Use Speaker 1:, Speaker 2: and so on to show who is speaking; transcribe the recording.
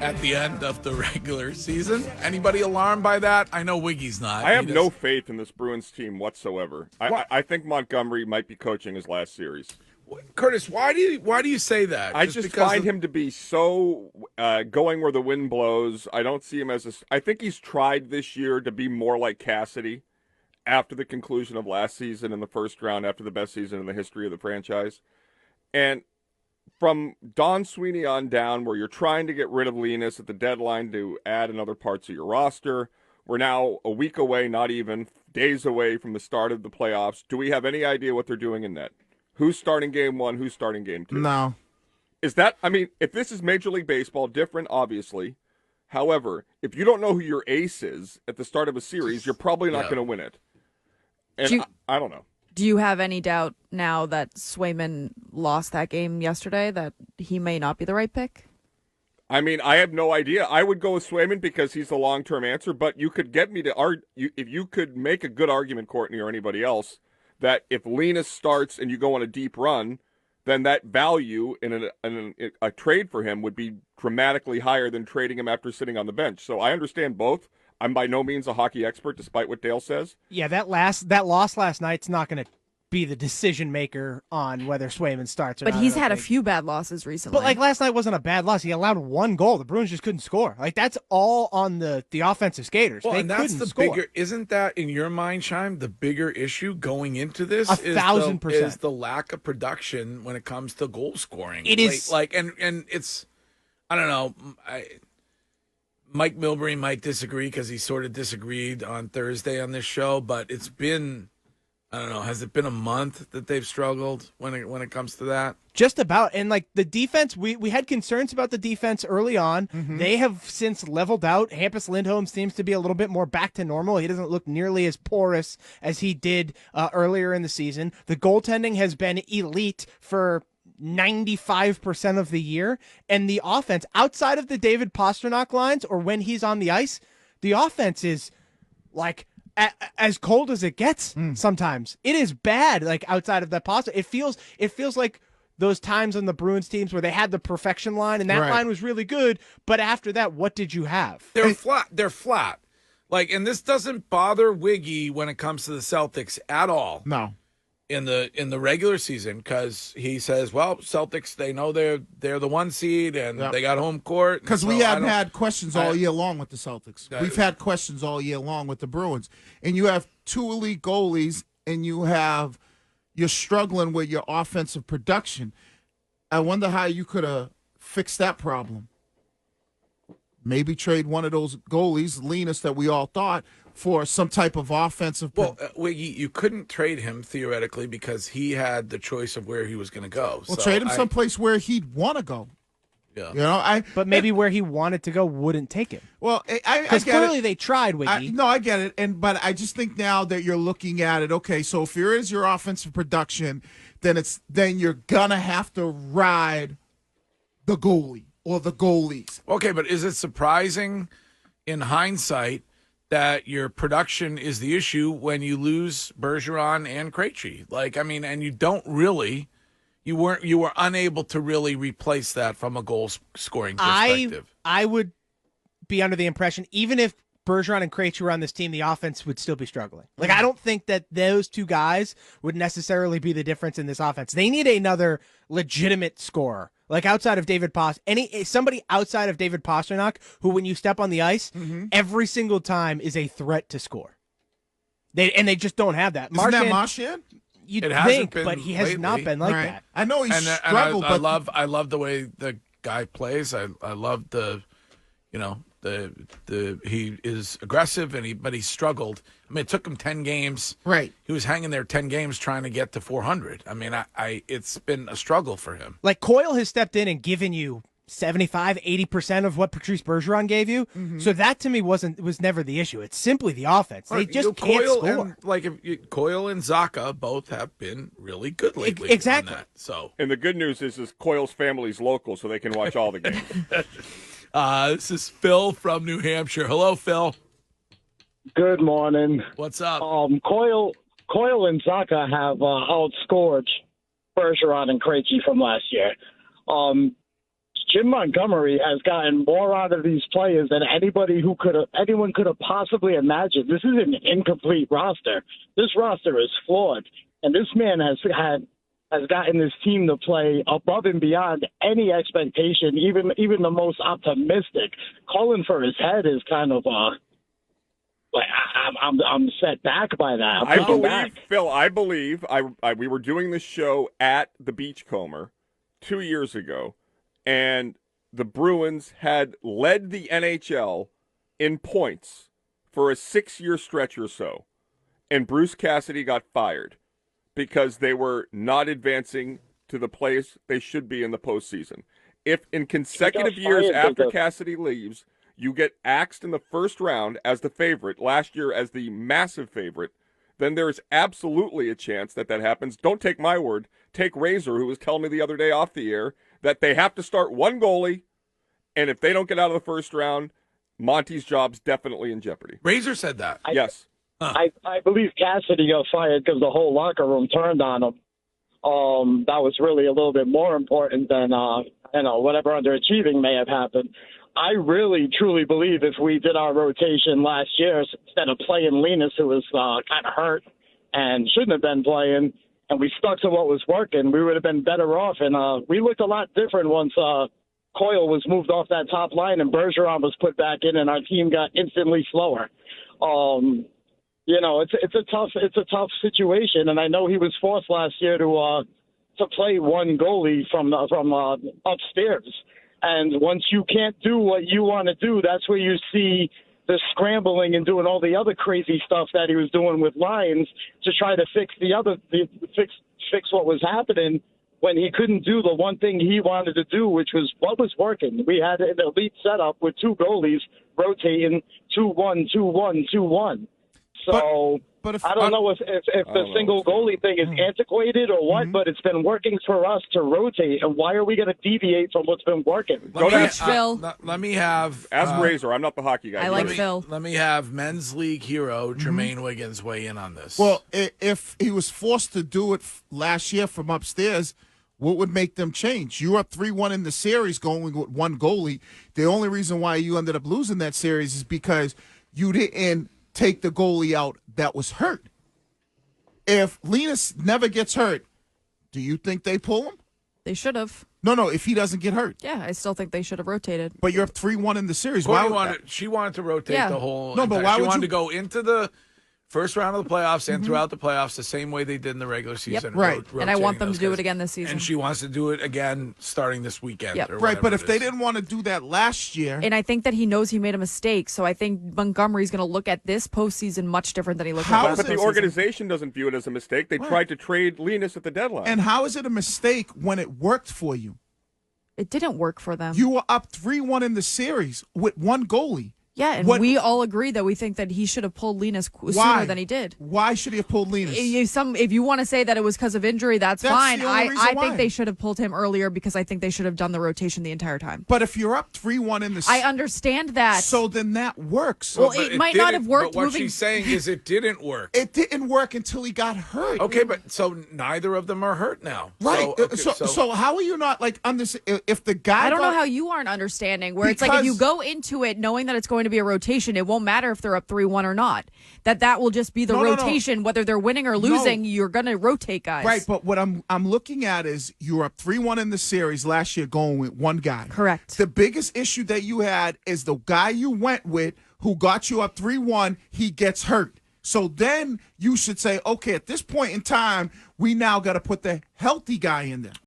Speaker 1: at the end of the regular season. Anybody alarmed by that? I know Wiggy's not.
Speaker 2: I have no faith in this Bruins team whatsoever. I think Montgomery might be coaching his last series.
Speaker 1: Curtis, why do you say that?
Speaker 2: I just find him to be so going where the wind blows. I don't see him as I think he's tried this year to be more like Cassidy after the conclusion of last season in the first round, after the best season in the history of the franchise. And from Don Sweeney on down, where you're trying to get rid of Linus at the deadline to add in other parts of your roster, we're now a week away, not even days away from the start of the playoffs. Do we have any idea what they're doing in net? Who's starting game one? Who's starting game two?
Speaker 3: No.
Speaker 2: Is that, I mean, if this is Major League Baseball, different, obviously. However, if you don't know who your ace is at the start of a series, you're probably not going to win it. And I don't know.
Speaker 4: Do you have any doubt now that Swayman lost that game yesterday that he may not be the right pick?
Speaker 2: I mean, I have no idea. I would go with Swayman because he's the long-term answer, but you could get me to argue, if you could make a good argument, Courtney or anybody else, that if Linus starts and you go on a deep run, then that value in a trade for him would be dramatically higher than trading him after sitting on the bench. So I understand both. I'm by no means a hockey expert, despite what Dale says.
Speaker 5: Yeah, that loss last night's not going to be the decision maker on whether Swayman starts or not.
Speaker 4: But he's had a few bad losses recently.
Speaker 5: But like last night wasn't a bad loss. He allowed one goal. The Bruins just couldn't score. Like that's all on the offensive skaters.
Speaker 1: Well,
Speaker 5: they
Speaker 1: and that's the
Speaker 5: score.
Speaker 1: bigger. Isn't that in your mind, Shime, the bigger issue going into this?
Speaker 5: 1,000%.
Speaker 1: Is the lack of production when it comes to goal scoring.
Speaker 5: It is
Speaker 1: and it's, I don't know. Mike Milbury might disagree because he sort of disagreed on Thursday on this show, but it's been, I don't know, has it been a month that they've struggled when it comes to that?
Speaker 5: Just about. And like the defense, we had concerns about the defense early on. Mm-hmm. They have since leveled out. Hampus Lindholm seems to be a little bit more back to normal. He doesn't look nearly as porous as he did earlier in the season. The goaltending has been elite for 95% of the year, and the offense outside of the David Pastrnak lines or when he's on the ice, the offense is like as cold as it gets. Sometimes it is bad. Like outside of that Pastrnak, it feels like those times on the Bruins teams where they had the perfection line and that line was really good, but after that, what did you have?
Speaker 1: They're flat. Like, and this doesn't bother Wiggy when it comes to the Celtics at all.
Speaker 3: No.
Speaker 1: In the regular season, because he says, well, Celtics, they know they're the one seed and they got home court.
Speaker 3: Because
Speaker 1: so
Speaker 3: we haven't had questions all year long with the Celtics. We've had questions all year long with the Bruins. And you have two elite goalies, and you're struggling with your offensive production. I wonder how you could have fixed that problem. Maybe trade one of those goalies, Linus, that we all thought, for some type of offensive.
Speaker 1: Well, Wiggy, you couldn't trade him theoretically because he had the choice of where he was going to go.
Speaker 3: Well, trade him someplace where he'd want to go.
Speaker 1: Yeah,
Speaker 3: you know,
Speaker 5: but maybe where he wanted to go wouldn't take him.
Speaker 3: Well, I get
Speaker 5: clearly
Speaker 3: it.
Speaker 5: They tried, Wiggy.
Speaker 3: No, I get it, but I just think now that you're looking at it, okay, so if here is your offensive production, then you're gonna have to ride the goalie or the goalies.
Speaker 1: Okay, but is it surprising in hindsight that your production is the issue when you lose Bergeron and Krejci? Like, I mean, and you were unable to really replace that from a goal scoring perspective.
Speaker 5: I would be under the impression, even if Bergeron and Krejci were on this team, the offense would still be struggling. Like, I don't think that those two guys would necessarily be the difference in this offense. They need another legitimate scorer. Like outside of David somebody outside of David Pastrnak, who when you step on the ice, every single time is a threat to score. They just don't have that.
Speaker 3: Isn't that Marchand?
Speaker 5: You'd think, but he has not been like that.
Speaker 3: I know he's struggled, but
Speaker 1: I love the way the guy plays. I love he is aggressive but he struggled. I mean, it took him 10 games.
Speaker 3: Right.
Speaker 1: He was hanging there 10 games trying to get to 400. I mean, it's been a struggle for him.
Speaker 5: Like Coyle has stepped in and given you 75, 80% of what Patrice Bergeron gave you. Mm-hmm. So that to me was never the issue. It's simply the offense. They just can't score.
Speaker 1: Coyle and Zacha both have been really good lately.
Speaker 5: Exactly.
Speaker 1: On that, so.
Speaker 2: And the good news is Coyle's family's local, so they can watch all the games.
Speaker 1: This is Phil from New Hampshire. Hello, Phil.
Speaker 6: Good morning.
Speaker 1: What's up?
Speaker 6: Coyle and Zacha have outscored Bergeron and Krejci from last year. Jim Montgomery has gotten more out of these players than anyone could have possibly imagined. This is an incomplete roster. This roster is flawed, and this man has gotten this team to play above and beyond any expectation, even the most optimistic. Calling for his head is kind of I'm set back by that.
Speaker 2: I believe we were doing this show at the Beachcomber 2 years ago, and the Bruins had led the NHL in points for a 6-year stretch or so, and Bruce Cassidy got fired because they were not advancing to the place they should be in the postseason. If in consecutive years after Cassidy leaves, you get axed in the first round as the favorite, last year as the massive favorite, then there is absolutely a chance that happens. Don't take my word. Take Razor, who was telling me the other day off the air that they have to start one goalie, and if they don't get out of the first round, Monty's job's definitely in jeopardy.
Speaker 1: Razor said that.
Speaker 2: Yes.
Speaker 6: I believe Cassidy got fired because the whole locker room turned on him. That was really a little bit more important than whatever underachieving may have happened. I really, truly believe if we did our rotation last year, instead of playing Linus, who was kind of hurt and shouldn't have been playing, and we stuck to what was working, we would have been better off. And we looked a lot different once Coyle was moved off that top line and Bergeron was put back in, and our team got instantly slower. It's a tough situation, and I know he was forced last year to play one goalie from upstairs. And once you can't do what you want to do, that's where you see the scrambling and doing all the other crazy stuff that he was doing with lines to try to fix fix what was happening when he couldn't do the one thing he wanted to do, which was what was working. We had an elite setup with two goalies rotating 2-1, 2-1, 2-1. So I don't know if the single goalie thing is antiquated or what, but it's been working for us to rotate. And why are we going to deviate from what's been working?
Speaker 1: Let me have
Speaker 2: ask Razor. I'm not the hockey guy.
Speaker 4: I like Phil.
Speaker 1: Let me have men's league hero Jermaine Wiggins weigh in on this.
Speaker 3: Well, if he was forced to do it last year from upstairs, what would make them change? You were up 3-1 in the series going with one goalie. The only reason why you ended up losing that series is because you didn't take the goalie out that was hurt. If Linus never gets hurt, do you think they pull him?
Speaker 4: They should have.
Speaker 3: No, if he doesn't get hurt.
Speaker 4: Yeah, I still think they should have rotated.
Speaker 3: But you're up 3-1 in the series.
Speaker 1: She wanted to rotate the whole.
Speaker 3: No, but why
Speaker 1: she
Speaker 3: would
Speaker 1: wanted
Speaker 3: you
Speaker 1: to go into the first round of the playoffs and throughout the playoffs the same way they did in the regular season.
Speaker 4: Yep.
Speaker 3: Right.
Speaker 4: And I want them to do it again this season.
Speaker 1: And she wants to do it again starting this weekend.
Speaker 4: Yep.
Speaker 3: Right, but if they didn't want to do that last year.
Speaker 4: And I think that he knows he made a mistake, so I think Montgomery's going to look at this postseason much different than he looked at last
Speaker 2: But the
Speaker 4: postseason.
Speaker 2: organization doesn't view it as a mistake. They tried to trade Linus at the deadline.
Speaker 3: And how is it a mistake when it worked for you?
Speaker 4: It didn't work for them.
Speaker 3: You were up 3-1 in the series with one goalie.
Speaker 4: Yeah, and we all agree that we think that he should have pulled Linus sooner than he did.
Speaker 3: Why should he have pulled Linus?
Speaker 4: If you want to say that it was because of injury, that's fine.
Speaker 3: The only reason
Speaker 4: I
Speaker 3: why.
Speaker 4: think they should have pulled him earlier because I think they should have done the rotation the entire time.
Speaker 3: But if you're up 3-1 in the
Speaker 4: I understand that.
Speaker 3: So then that works.
Speaker 4: Well, it might not have worked.
Speaker 1: But what she's saying is it didn't work.
Speaker 3: It didn't work until he got hurt.
Speaker 1: Okay, but so neither of them are hurt now.
Speaker 3: Right. So how are you not like on this? If the guy,
Speaker 4: I don't know how you aren't understanding. Where it's like if you go into it knowing that it's going to be a rotation, it won't matter if they're up 3-1 or not. That will just be the rotation. Whether they're winning or losing, you're going to rotate guys.
Speaker 3: Right, but what I'm looking at is you were up 3-1 in the series last year going with one guy.
Speaker 4: Correct.
Speaker 3: The biggest issue that you had is the guy you went with who got you up 3-1, he gets hurt. So then you should say, okay, at this point in time, we now got to put the healthy guy in there.